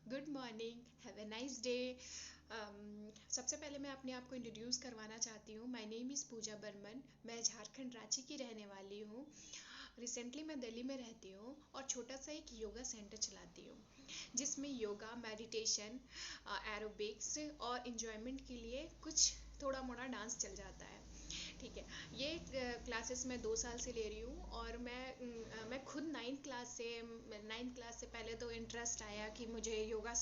Good morning, have a nice day. सबसे पहले मैं अपने आप को इंट्रोड्यूस करवाना चाहती हूँ। माय नेम इज़ पूजा बर्मन। मैं झारखंड रांची की रहने वाली हूँ। रिसेंटली मैं दिल्ली में रहती हूँ और छोटा सा एक योगा सेंटर चलाती हूँ, जिसमें योगा, मेडिटेशन, एरोबिक्स और इन्जॉयमेंट के लिए कुछ थोड़ा मोड़ा डांस चल जाता है। ठीक है। ये क्लासेस मैं 2 साल से ले रही हूँ और मैं खुद नाइन्थ क्लास से पहले तो इंटरेस्ट आया कि मुझे योगा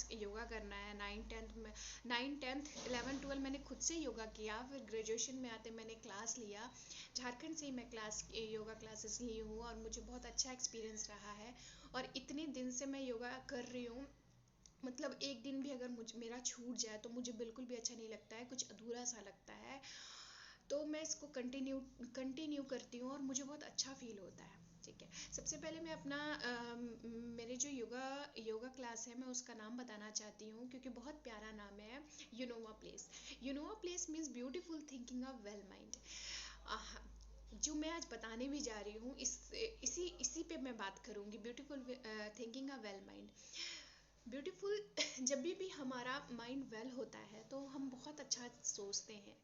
करना है। 9, 10, 11, 12 मैंने खुद से योगा किया। फिर ग्रेजुएशन में आते मैंने क्लास लिया। झारखंड से ही मैं योगा क्लासेस ली हूँ और मुझे बहुत अच्छा एक्सपीरियंस रहा है। और इतने दिन से मैं योगा कर रही हूँ, मतलब एक दिन भी अगर मेरा छूट जाए तो मुझे बिल्कुल भी अच्छा नहीं लगता है, कुछ अधूरा सा लगता है। तो मैं इसको कंटिन्यू करती हूँ और मुझे बहुत अच्छा फील होता है। ठीक है। सबसे पहले मैं अपना मेरे जो योगा क्लास है मैं उसका नाम बताना चाहती हूँ, क्योंकि बहुत प्यारा नाम है। Unova place. Unova place means beautiful thinking of well mind. जो मैं आज बताने भी जा रही हूँ, इसी पे मैं बात करूँगी। Beautiful thinking of well mind. Beautiful जब भी हमारा माइंड वेल होता है तो हम बहुत अच्छा सोचते हैं।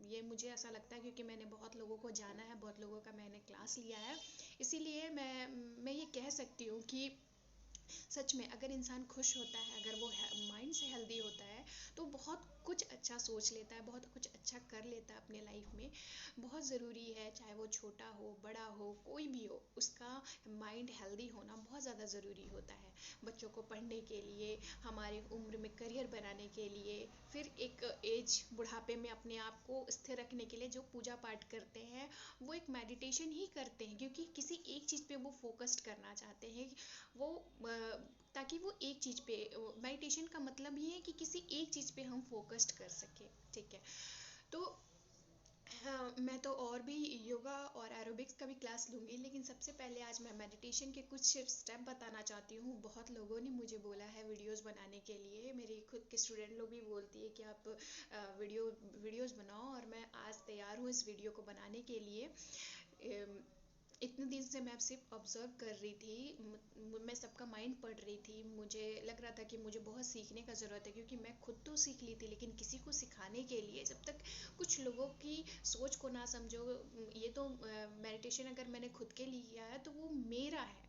ये मुझे ऐसा लगता है, क्योंकि मैंने बहुत लोगों को जाना है, बहुत लोगों का मैंने क्लास लिया है। इसीलिए मैं ये कह सकती हूँ कि सच में अगर इंसान खुश होता है, अगर वो माइंड से हेल्दी होता है, तो बहुत कुछ अच्छा सोच लेता है, बहुत कुछ अच्छा कर लेता है अपने लाइफ में। बहुत ज़रूरी है, चाहे वो छोटा हो, बड़ा हो, कोई भी हो, उसका माइंड हेल्दी होना बहुत ज़्यादा ज़रूरी होता है। बच्चों को पढ़ने के लिए, हमारे उम्र में करियर बनाने के लिए, फिर एक एज बुढ़ापे में अपने आप को स्थिर रखने के लिए जो पूजा पाठ करते हैं, वो एक मेडिटेशन ही करते हैं, क्योंकि किसी एक चीज़ पे वो फोकस्ड करना चाहते हैं। वो ताकि वो एक चीज़ पे, मेडिटेशन का मतलब ये है कि किसी एक चीज़ पे हम फोकस्ड कर सकें। ठीक है। तो हाँ, मैं तो और भी योगा और एरोबिक्स का भी क्लास लूँगी, लेकिन सबसे पहले आज मैं मेडिटेशन के कुछ स्टेप बताना चाहती हूँ। बहुत लोगों ने मुझे बोला है वीडियोस बनाने के लिए, मेरी खुद के स्टूडेंट लोग भी बोलती है कि आप वीडियोस बनाओ, और मैं आज तैयार हूँ इस वीडियो को बनाने के लिए। इतने दिन से मैं सिर्फ ऑब्जर्व कर रही थी, मैं सबका माइंड पढ़ रही थी। मुझे लग रहा था कि मुझे बहुत सीखने का ज़रूरत है, क्योंकि मैं खुद तो सीख ली थी, लेकिन किसी को सिखाने के लिए, जब तक कुछ लोगों की सोच को ना समझो, ये तो मेडिटेशन अगर मैंने खुद के लिए किया है तो वो मेरा है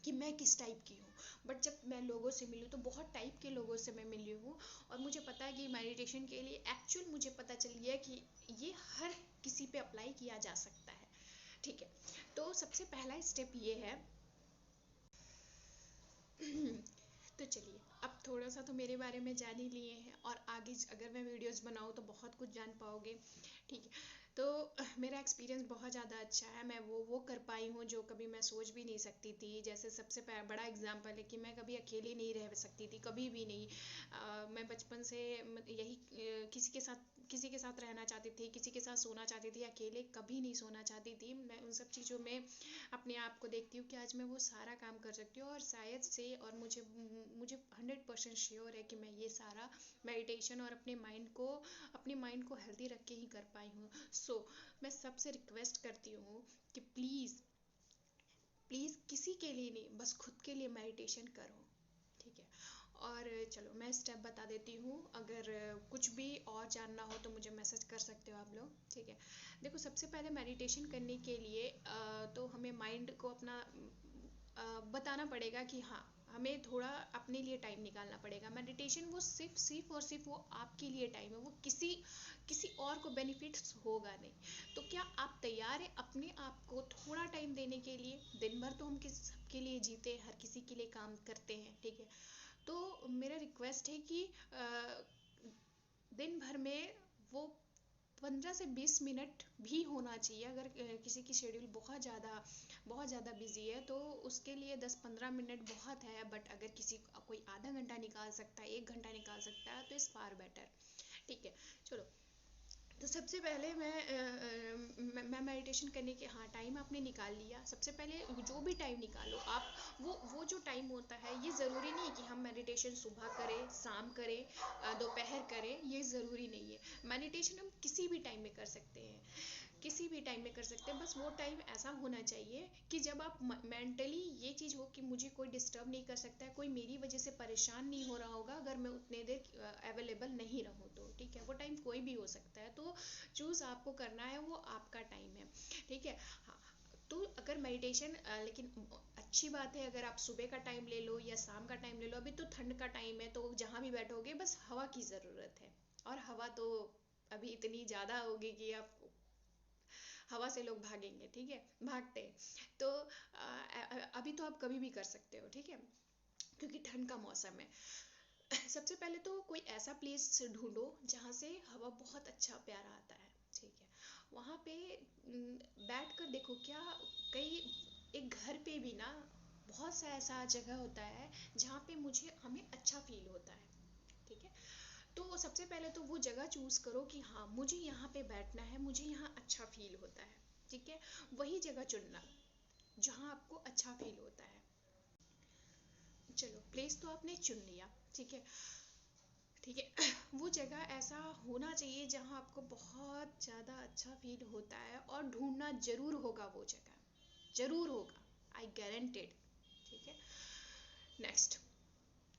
कि मैं किस टाइप की हूँ। बट जब मैं लोगों से मिली तो बहुत टाइप के लोगों से मैं मिली हूँ, और मुझे पता है कि मेडिटेशन के लिए एक्चुअल मुझे पता चल गया कि ये हर किसी पे अप्लाई किया जा सकता है। ठीक है। तो सबसे पहला स्टेप ये है। तो चलिए, अब थोड़ा सा तो मेरे बारे में जान ही लिए हैं, और आगे अगर मैं वीडियोस बनाऊँ तो बहुत कुछ जान पाओगे। ठीक है। तो मेरा एक्सपीरियंस बहुत ज़्यादा अच्छा है। मैं वो कर पाई हूँ जो कभी मैं सोच भी नहीं सकती थी। जैसे सबसे बड़ा एग्जांपल है कि मैं कभी अकेली नहीं रह सकती थी, कभी भी नहीं। मैं बचपन से यही किसी के साथ रहना चाहती थी, किसी के साथ सोना चाहती थी, अकेले कभी नहीं सोना चाहती थी। मैं उन सब चीज़ों में अपने आप को देखती हूँ कि आज मैं वो सारा काम कर सकती हूँ, और शायद से, और मुझे मुझे 100% श्योर है कि मैं ये सारा मेडिटेशन और अपने माइंड को हेल्दी रख के ही कर पाई हूँ। मैं सबसे रिक्वेस्ट करती हूँ कि प्लीज़ प्लीज़ किसी के लिए नहीं, बस खुद के लिए मेडिटेशन करो। ठीक है। और चलो मैं स्टेप बता देती हूँ, अगर कुछ भी और जानना हो तो मुझे मैसेज कर सकते हो आप लोग। ठीक है। देखो, सबसे पहले मेडिटेशन करने के लिए तो हमें माइंड को अपना बताना पड़ेगा कि हाँ, हमें थोड़ा अपने लिए टाइम निकालना पड़ेगा। मेडिटेशन वो सिर्फ और सिर्फ वो आपके लिए टाइम है, वो किसी और को बेनिफिट्स होगा नहीं। तो क्या आप तैयार हैं अपने आप को थोड़ा टाइम देने के लिए? दिन भर तो हम सबके लिए जीते हैं, हर किसी के लिए काम करते हैं। ठीक है। तो मेरा रिक्वेस्ट है कि दिन भर में वो 15 से 20 मिनट भी होना चाहिए। अगर किसी की शेड्यूल बहुत ज़्यादा बिजी है तो उसके लिए 10-15 मिनट बहुत है, बट अगर कोई आधा घंटा निकाल सकता है, 1 घंटा निकाल सकता है, तो इस फार बेटर। ठीक है। चलो, तो सबसे पहले मैं मेडिटेशन करने के, हाँ, टाइम आपने निकाल लिया। सबसे पहले जो भी टाइम निकालो आप, वो जो टाइम होता है, ये ज़रूरी नहीं है कि हम मेडिटेशन सुबह करें, शाम करें, दोपहर करें, ये ज़रूरी नहीं है। मेडिटेशन हम किसी भी टाइम में कर सकते हैं। किसी भी टाइम में कर सकते हैं, बस वो टाइम ऐसा होना चाहिए कि जब आप मेंटली ये चीज़ हो कि मुझे कोई डिस्टर्ब नहीं कर सकता है, कोई मेरी वजह से परेशान नहीं हो रहा होगा अगर मैं उतने देर अवेलेबल नहीं रहूँ तो। ठीक है, वो टाइम कोई भी हो सकता है, तो चूज़ आपको करना है, वो आपका टाइम है। ठीक है। हाँ, तो अगर मेडिटेशन लेकिन अच्छी बात है अगर आप सुबह का टाइम ले लो या शाम का टाइम ले लो। अभी तो ठंड का टाइम है, तो जहाँ भी बैठोगे बस हवा की ज़रूरत है, और हवा तो अभी इतनी ज़्यादा होगी कि आप हवा से लोग भागेंगे। ठीक है, भागते हैं। तो अभी तो आप कभी भी कर सकते हो। ठीक है, क्योंकि ठंड का मौसम है। सबसे पहले तो कोई ऐसा प्लेस ढूंढो जहाँ से हवा बहुत अच्छा प्यारा आता है। ठीक है, वहाँ पे बैठ कर देखो क्या कई एक घर पे भी ना बहुत सा ऐसा जगह होता है जहाँ पे हमें अच्छा फील होता है। ठीक है, तो सबसे पहले तो वो जगह चूज करो कि हाँ मुझे यहाँ पे बैठना है, मुझे यहाँ अच्छा फील होता है। ठीक है, वही जगह चुनना जहाँ आपको अच्छा फील होता है। चलो, प्लेस तो आपने चुन लिया। ठीक है, ठीक है। वो जगह ऐसा होना चाहिए जहाँ आपको बहुत ज़्यादा अच्छा फील होता है, और ढूंढना ज़रूर होगा वो जगह, ज़रूर होगा, आई गारंटेड। ठीक है, नेक्स्ट,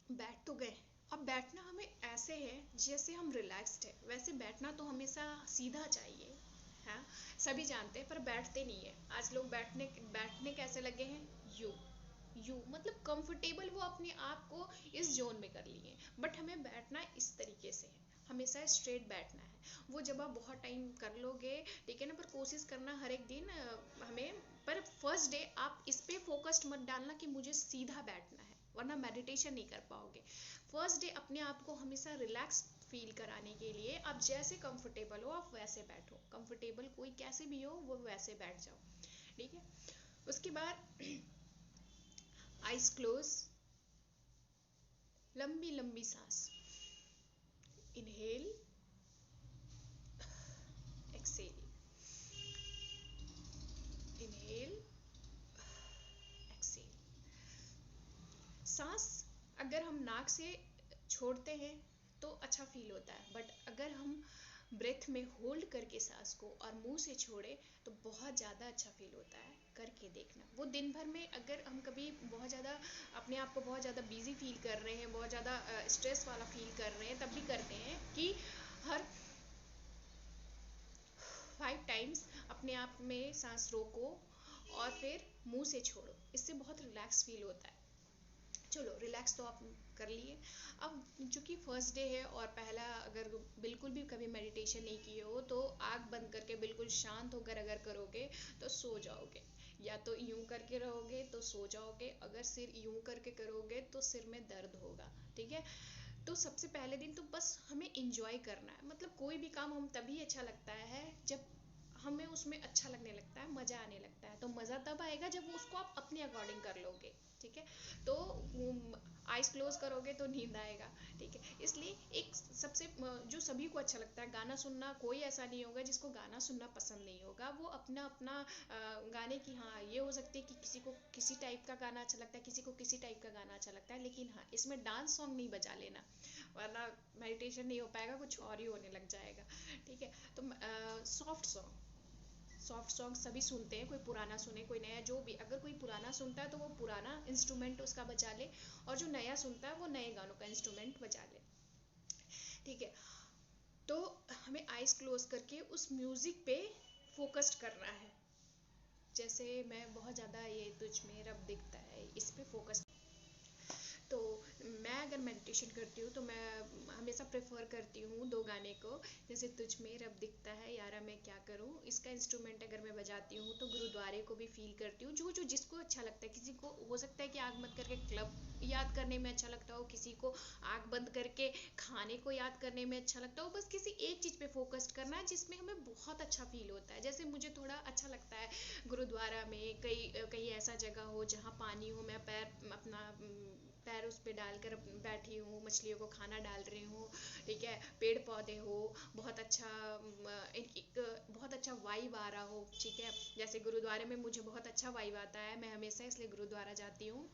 बैठ तो गए। अब बैठना हमें ऐसे है जैसे हम रिलैक्स्ड है, वैसे बैठना तो हमेशा सीधा चाहिए। हाँ, सभी जानते हैं पर बैठते नहीं है। आज लोग बैठने बैठने कैसे लगे हैं, यू यू मतलब कंफर्टेबल, वो अपने आप को इस जोन में कर लिए। बट हमें बैठना इस तरीके से है, हमेशा स्ट्रेट बैठना है। वो जब आप बहुत टाइम कर लोगे, ठीक है ना, पर कोशिश करना हर एक दिन हमें, पर फर्स्ट डे आप इस पे फोकस्ड मत डालना कि मुझे सीधा बैठना है, वरना मेडिटेशन नहीं कर पाओगे। फर्स्ट डे अपने आप को हमेशा रिलैक्स फील कराने के लिए आप जैसे कंफर्टेबल हो आप वैसे बैठो, कंफर्टेबल कोई कैसे भी हो वो वैसे बैठ जाओ। ठीक है, उसके बाद आइज क्लोज, लंबी लंबी सांस, इनहेल, एक्सेल, इनहेल, एक्सेल। सांस अगर हम नाक से छोड़ते हैं तो अच्छा फील होता है, बट अगर हम ब्रेथ में होल्ड करके सांस को और मुंह से छोड़े तो बहुत ज़्यादा अच्छा फील होता है। करके देखना, वो दिन भर में अगर हम कभी बहुत ज़्यादा अपने आप को बहुत ज़्यादा बिजी फील कर रहे हैं, बहुत ज़्यादा स्ट्रेस वाला फील कर रहे हैं, तब भी करते हैं कि हर 5 टाइम्स अपने आप में सांस रोको और फिर मुंह से छोड़ो, इससे बहुत रिलैक्स फील होता है। चलो, रिलैक्स तो आप कर लिए। अब चूंकि फर्स्ट डे है और पहला, अगर बिल्कुल भी कभी मेडिटेशन नहीं किए हो तो आँख बंद करके बिल्कुल शांत होकर अगर करोगे तो सो जाओगे, या तो यूं करके रहोगे तो सो जाओगे, अगर सिर यूं करके करोगे तो सिर में दर्द होगा। ठीक है, तो सबसे पहले दिन तो बस हमें इंजॉय करना है। मतलब कोई भी काम हम तभी अच्छा लगता है जब हमें उसमें अच्छा लगने लगता है, मज़ा आने लगता है। तो मज़ा तब आएगा जब उसको आप अपने अकॉर्डिंग कर लोगे। ठीक है, तो आइज क्लोज करोगे तो नींद आएगा। ठीक है, इसलिए एक सबसे जो सभी को अच्छा लगता है गाना सुनना, कोई ऐसा नहीं होगा जिसको गाना सुनना पसंद नहीं होगा। वो अपना अपना गाने की, हाँ ये हो सकती है कि किसी को किसी टाइप का गाना अच्छा लगता है, किसी को किसी टाइप का गाना अच्छा लगता है, लेकिन हाँ इसमें डांस सॉन्ग नहीं बजा लेना, वरना मेडिटेशन नहीं हो पाएगा, कुछ और ही होने लग जाएगा। ठीक है, तो सॉफ्ट सॉन्ग, सॉफ्ट सॉन्ग सभी सुनते हैं, कोई पुराना सुने कोई नया, जो भी, अगर कोई पुराना सुनता है तो वो पुराना इंस्ट्रूमेंट उसका बजा ले, और जो नया सुनता है वो नए गानों का इंस्ट्रूमेंट बजा ले। ठीक है, तो हमें आइज क्लोज करके उस म्यूजिक पे फोकस्ड करना है। जैसे मैं बहुत ज़्यादा ये तुझ में रब दिखता है इस पे फोकस। तो मैं अगर मेडिटेशन करती हूँ तो मैं हमेशा प्रेफर करती हूँ 2 गाने को, जैसे तुझ में रब दिखता है, यारा मैं क्या करूँ, इसका इंस्ट्रूमेंट अगर मैं बजाती हूँ तो गुरुद्वारे को भी फील करती हूँ। जो जो जिसको अच्छा लगता है, किसी को हो सकता है कि आँख बंद करके क्लब याद करने में अच्छा लगता हो, किसी को आँख बंद करके खाने को याद करने में अच्छा लगता हो। बस किसी एक चीज़ पे फोकस्ड करना है जिसमें हमें बहुत अच्छा फील होता है। जैसे मुझे थोड़ा अच्छा लगता है गुरुद्वारा में, कहीं कहीं ऐसा जगह हो जहाँ पानी हो, मैं पैर अपना पैर उस पर डालकर बैठी हूँ, मछलियों को खाना डाल रही हूँ। ठीक है, पेड़ पौधे हो, बहुत अच्छा एक बहुत अच्छा वाइब आ रहा हो। ठीक है, जैसे गुरुद्वारे में मुझे बहुत अच्छा वाइब आता है, मैं हमेशा इसलिए गुरुद्वारा जाती हूँ।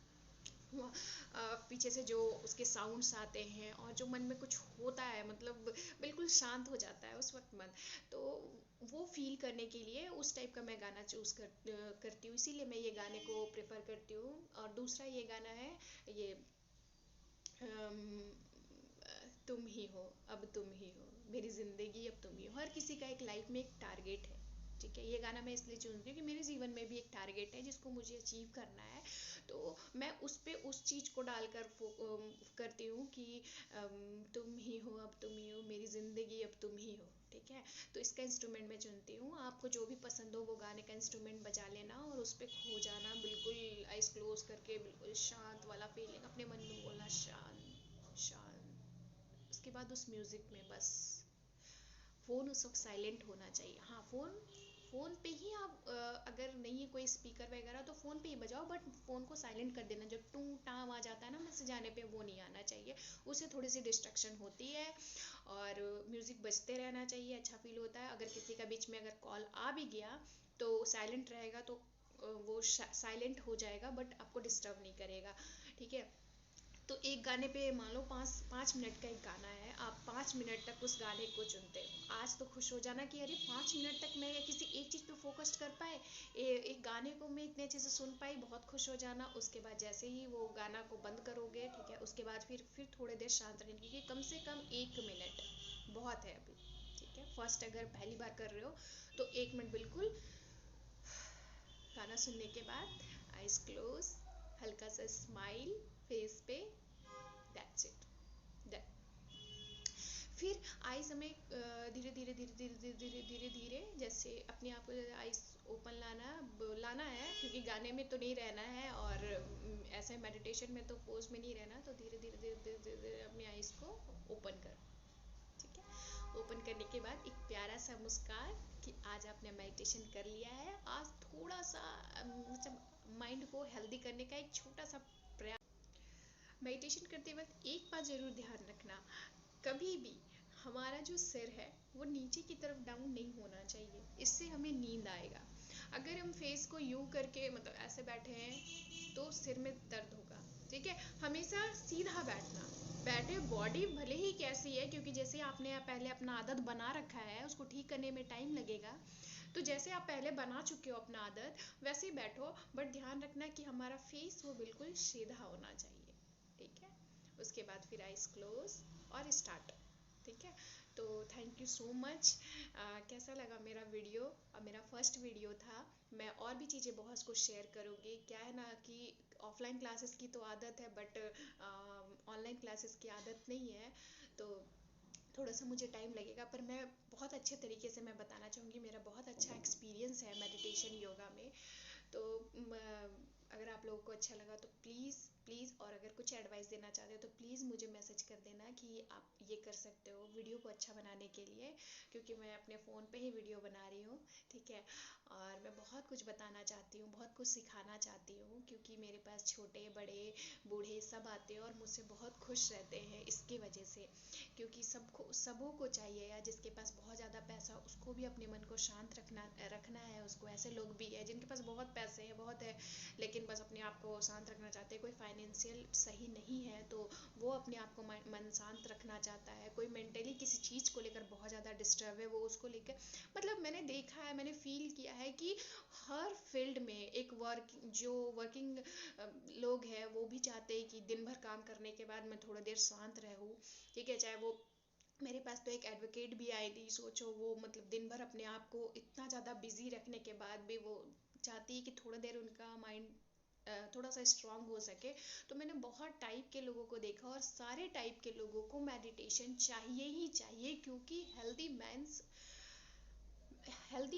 पीछे से जो उसके साउंड्स आते हैं और जो मन में कुछ होता है, मतलब बिल्कुल शांत हो जाता है उस वक्त मन। तो वो फील करने के लिए उस टाइप का मैं गाना करती हूँ, इसीलिए मैं ये गाने को प्रेफर करती हूँ। और दूसरा ये गाना है, ये अम, तुम ही हो, अब तुम ही हो, मेरी ज़िंदगी अब तुम ही हो। हर किसी का एक लाइफ में एक टारगेट है, ठीक है। ये गाना मैं इसलिए चुनती हूँ कि मेरे जीवन में भी एक टारगेट है जिसको मुझे अचीव करना है। तो मैं उस पे उस चीज़ को डालकर करती हूँ कि तुम ही हो, अब तुम ही हो, मेरी ज़िंदगी अब तुम ही हो, ठीक है। तो इसका इंस्ट्रूमेंट मैं चुनती हूँ। आपको जो भी पसंद हो वो गाने का इंस्ट्रूमेंट बजा लेना और उस पर खो जाना, बिल्कुल आइज क्लोज करके, बिल्कुल शांत वाला फीलिंग अपने मन में बोलना, शांत शांत। उसके बाद उस म्यूज़िक में बस फ़ोन उस वक्त साइलेंट होना चाहिए। हाँ, फ़ोन पे ही आप अगर नहीं है कोई स्पीकर वगैरह तो फ़ोन पे ही बजाओ, बट फ़ोन को साइलेंट कर देना। जब टू टाम आ जाता है ना मैसेज आने पे, वो नहीं आना चाहिए, उससे थोड़ी सी डिस्ट्रक्शन होती है। और म्यूज़िक बजते रहना चाहिए, अच्छा फील होता है। अगर किसी का बीच में अगर कॉल आ भी गया तो साइलेंट रहेगा, तो वो साइलेंट हो जाएगा बट आपको डिस्टर्ब नहीं करेगा, ठीक है। तो एक गाने पे मान लो 5 5 मिनट का एक गाना है, आप 5 मिनट तक उस गाने को चुनते हो। आज तो खुश हो जाना कि अरे 5 मिनट तक मैं किसी एक चीज़ पे फोकस कर पाए, एक गाने को मैं इतने अच्छे से सुन पाई, बहुत खुश हो जाना। उसके बाद जैसे ही वो गाना को बंद करोगे, ठीक है, उसके बाद फिर थोड़ी देर शांत रहने, क्योंकि कम से कम 1 मिनट बहुत है अभी, ठीक है। फर्स्ट अगर पहली बार कर रहे हो तो 1 मिनट बिल्कुल गाना सुनने के बाद आइज क्लोज, हल्का सा स्माइल फेस पे, दैट्स इट। फिर आइज हमें धीरे धीरे धीरे धीरे धीरे धीरे धीरे धीरे जैसे अपने आप को आइज ओपन लाना है, क्योंकि गाने में तो नहीं रहना है और ऐसे मेडिटेशन में तो पोज में नहीं रहना। तो धीरे धीरे धीरे धीरे धीरे धीरे अपनी आइज को ओपन करो, ठीक है। ओपन करने के बाद एक प्यारा सा मुस्कान कि आज आपने मेडिटेशन कर लिया है। आज थोड़ा सा मतलब माइंड को हेल्दी करने का एक छोटा सा प्रयास। मेडिटेशन करते वक्त एक बात ज़रूर ध्यान रखना, कभी भी हमारा जो सिर है वो नीचे की तरफ डाउन नहीं होना चाहिए, इससे हमें नींद आएगा। अगर हम फेस को यूं करके मतलब ऐसे बैठे हैं तो सिर में दर्द होगा, ठीक है। हमेशा सीधा बैठना, बैठे बॉडी भले ही कैसी है, क्योंकि जैसे आपने पहले अपना आदत बना रखा है उसको ठीक करने में टाइम लगेगा। तो जैसे आप पहले बना चुके हो अपना आदत, वैसे ही बैठो, बट ध्यान रखना कि हमारा फेस वो बिल्कुल सीधा होना चाहिए, ठीक है। उसके बाद फिर आइज क्लोज और स्टार्ट, ठीक है। तो थैंक यू सो मच। कैसा लगा मेरा वीडियो? मेरा फर्स्ट वीडियो था। मैं और भी चीज़ें बहुत कुछ शेयर करूँगी। क्या है ना कि ऑफलाइन क्लासेस की तो आदत है, बट ऑनलाइन क्लासेस की आदत नहीं है, तो थोड़ा सा मुझे टाइम लगेगा, पर मैं बहुत अच्छे तरीके से मैं बताना चाहूँगी। मेरा बहुत अच्छा एक्सपीरियंस है मेडिटेशन योगा में। तो अगर आप लोगों को अच्छा लगा तो प्लीज़ प्लीज़, और अगर कुछ एडवाइस देना चाहते हो तो प्लीज़ मुझे मैसेज कर देना कि आप ये कर सकते हो वीडियो को अच्छा बनाने के लिए, क्योंकि मैं अपने फ़ोन पे ही वीडियो बना रही हूँ, ठीक है। और मैं बहुत कुछ बताना चाहती हूँ, बहुत कुछ सिखाना चाहती हूँ, क्योंकि मेरे पास छोटे बड़े बूढ़े सब आते हैं और मुझसे बहुत खुश रहते हैं इसकी वजह से। क्योंकि सबों को चाहिए, या जिसके पास बहुत ज़्यादा पैसा, उसको भी अपने मन को शांत रखना है उसको। ऐसे लोग भी है जिनके पास बहुत पैसे हैं, बहुत है, लेकिन बस अपने आप को शांत रखना चाहते हैं। कोई फाइनेंशियल सही नहीं है तो वो अपने आप को मन शांत रखना चाहता है। कोई मेंटली किसी चीज़ को लेकर बहुत ज़्यादा डिस्टर्ब है, वो उसको लेकर, मतलब मैंने देखा है, मैंने फील किया है कि हर फील्ड में एक वर्किंग लोग हैं, वो भी चाहते हैं कि दिन भर काम करने के बाद मैं थोड़ा देर शांत रहूँ, ठीक है। चाहे वो, मेरे पास तो एक एडवोकेट भी आई थी, सोचो वो मतलब दिन भर अपने आप को इतना ज़्यादा बिजी रखने के बाद भी वो चाहती है कि थोड़ा देर उनका माइंड थोड़ा सा स्ट्रांग हो सके। तो मैंने बहुत टाइप के लोगों को देखा और सारे टाइप के लोगों को मेडिटेशन चाहिए ही चाहिए, क्योंकि हेल्दी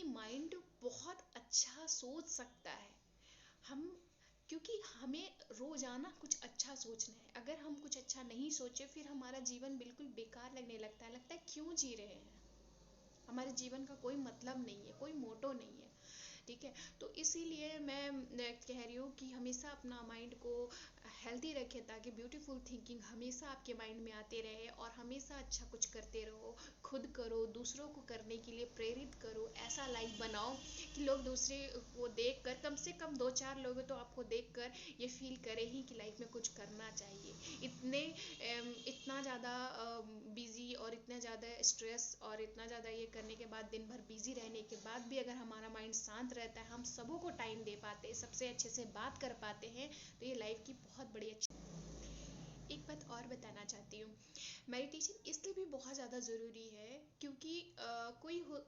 माइंड बहुत अच्छा सोच सकता है। हम, क्योंकि हमें रोजाना कुछ अच्छा सोचना है। अगर हम कुछ अच्छा नहीं सोचे फिर हमारा जीवन बिल्कुल बेकार लगता है क्यों जी रहे हैं, हमारे जीवन का कोई मतलब नहीं है, कोई मोटो नहीं है। ठीक है। तो इसीलिए मैं कह रही हूँ कि हमेशा अपना माइंड को हेल्दी रखें, ताकि ब्यूटीफुल थिंकिंग हमेशा आपके माइंड में आते रहे, और हमेशा अच्छा कुछ करते रहो, खुद करो, दूसरों को करने के लिए प्रेरित करो। ऐसा लाइफ बनाओ कि लोग दूसरे को देख कर, कम से कम 2-4 लोग तो आपको देख कर ये फील करें ही कि लाइफ में कुछ करना चाहिए। इतना ज़्यादा बिजी और इतना ज़्यादा स्ट्रेस और इतना ज़्यादा ये करने के बाद, दिन भर बिजी रहने के बाद भी अगर हमारा माइंड शांत रहता है, हम सबों को टाइम दे पाते हैं, सबसे अच्छे से बात कर पाते हैं, तो ये लाइफ की बहुत बड़ी अच्छी। एक बात और बताना चाहती हूँ, मेडिटेशन इसलिए भी बहुत ज़्यादा ज़रूरी है क्योंकि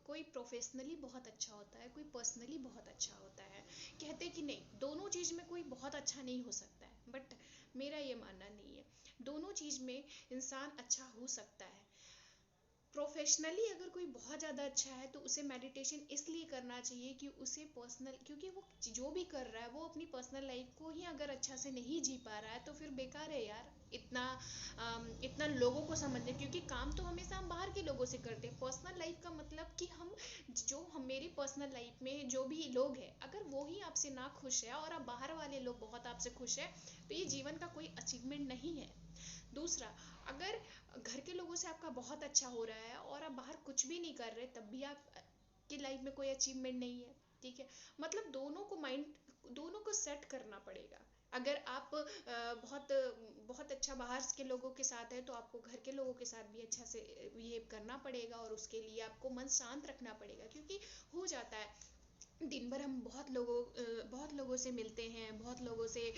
कोई प्रोफेशनली बहुत अच्छा होता है, कोई पर्सनली बहुत अच्छा होता है। कहते हैं कि नहीं, दोनों चीज़ में कोई बहुत अच्छा नहीं हो सकता है, बट मेरा ये मानना नहीं है। दोनों चीज़ में इंसान अच्छा हो सकता है। प्रोफेशनली अगर कोई बहुत ज़्यादा अच्छा है तो उसे मेडिटेशन इसलिए करना चाहिए कि उसे पर्सनल, क्योंकि वो जो भी कर रहा है वो अपनी पर्सनल लाइफ को ही अगर अच्छा से नहीं जी पा रहा है तो फिर बेकार है यार। इतना लोगों को समझने, क्योंकि काम तो हमेशा हम बाहर के लोगों से करते हैं। पर्सनल लाइफ का मतलब कि हम मेरी पर्सनल लाइफ में जो भी लोग हैं, अगर वो ही आपसे ना खुश है और आप बाहर वाले लोग बहुत आपसे खुश है, तो ये जीवन का कोई अचीवमेंट नहीं है। दूसरा, अगर घर के लोगों से आपका बहुत अच्छा हो रहा है और आप बाहर कुछ भी नहीं कर रहे, तब भी आप की लाइफ में कोई अचीवमेंट नहीं है। ठीक है, मतलब दोनों को सेट करना पड़ेगा। अगर आप बहुत बहुत अच्छा बाहर के लोगों के साथ है, तो आपको घर के लोगों के साथ भी अच्छा से बिहेव करना पड़ेगा, और उसके लिए आपको मन शांत रखना पड़ेगा। क्योंकि हो जाता है, दिन भर हम बहुत लोगों से मिलते हैं, बहुत लोगों से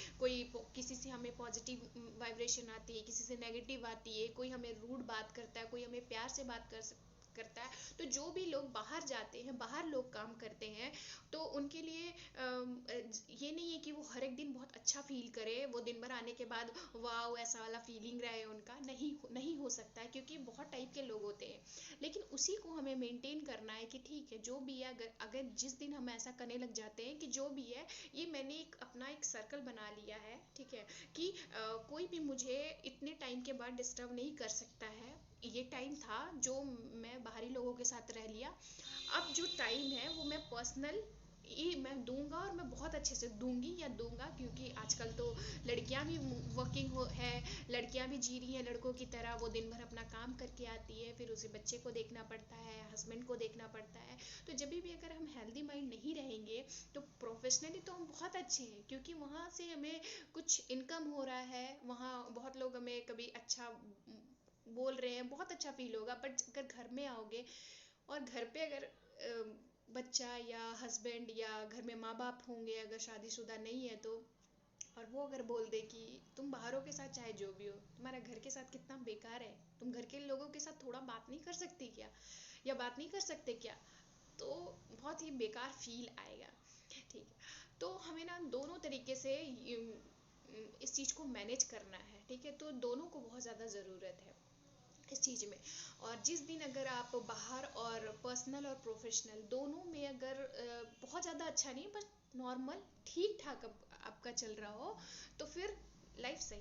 किसी से हमें पॉजिटिव वाइब्रेशन आती है, किसी से नेगेटिव आती है, कोई हमें रूड बात करता है, कोई हमें प्यार से करता है। तो जो भी लोग बाहर जाते हैं, बाहर लोग काम करते हैं, तो उनके लिए ये नहीं है कि वो हर एक दिन बहुत अच्छा फील करे, वो दिन भर आने के बाद वाह ऐसा वाला फीलिंग रहे उनका, नहीं हो सकता है, क्योंकि बहुत टाइप के लोग होते हैं। लेकिन उसी को हमें मेंटेन करना है कि ठीक है, जो भी है, अगर जिस दिन हम ऐसा करने लग जाते हैं कि जो भी है, ये मैंने अपना एक सर्कल बना लिया है, ठीक है, कि कोई भी मुझे इतने टाइम के बाद डिस्टर्ब नहीं कर सकता है। ये टाइम था जो मैं बाहरी लोगों के साथ रह लिया, अब जो टाइम है वो मैं पर्सनल ये मैं दूंगा, और मैं बहुत अच्छे से दूंगी या दूंगा, क्योंकि आजकल तो लड़कियां भी वर्किंग है, लड़कियां भी जी रही हैं लड़कों की तरह। वो दिन भर अपना काम करके आती है, फिर उसे बच्चे को देखना पड़ता है, हस्बैंड को देखना पड़ता है। तो जब भी अगर हम हेल्दी माइंड नहीं रहेंगे, तो प्रोफेशनली तो हम बहुत अच्छे हैं, क्योंकि वहाँ से हमें कुछ इनकम हो रहा है, वहाँ बहुत लोग हमें कभी अच्छा बोल रहे हैं, बहुत अच्छा फील होगा। बट अगर घर में आओगे और घर पे अगर बच्चा या हस्बैंड या घर में माँ बाप होंगे, अगर शादीशुदा नहीं है तो, और वो अगर बोल दे कि तुम बाहरों के साथ चाहे जो भी हो, तुम्हारा घर के साथ कितना बेकार है, तुम घर के लोगों के साथ थोड़ा बात नहीं कर सकती क्या, या बात नहीं कर सकते क्या, तो बहुत ही बेकार फील आएगा। ठीक है, तो हमें ना दोनों तरीके से इस चीज़ को मैनेज करना है। ठीक है, तो दोनों को बहुत ज़्यादा ज़रूरत है इस चीज़ में। और जिस दिन अगर आप बाहर और पर्सनल और प्रोफेशनल दोनों में अगर बहुत ज़्यादा अच्छा नहीं, बस नॉर्मल ठीक ठाक आपका चल रहा हो, तो फिर लाइफ सही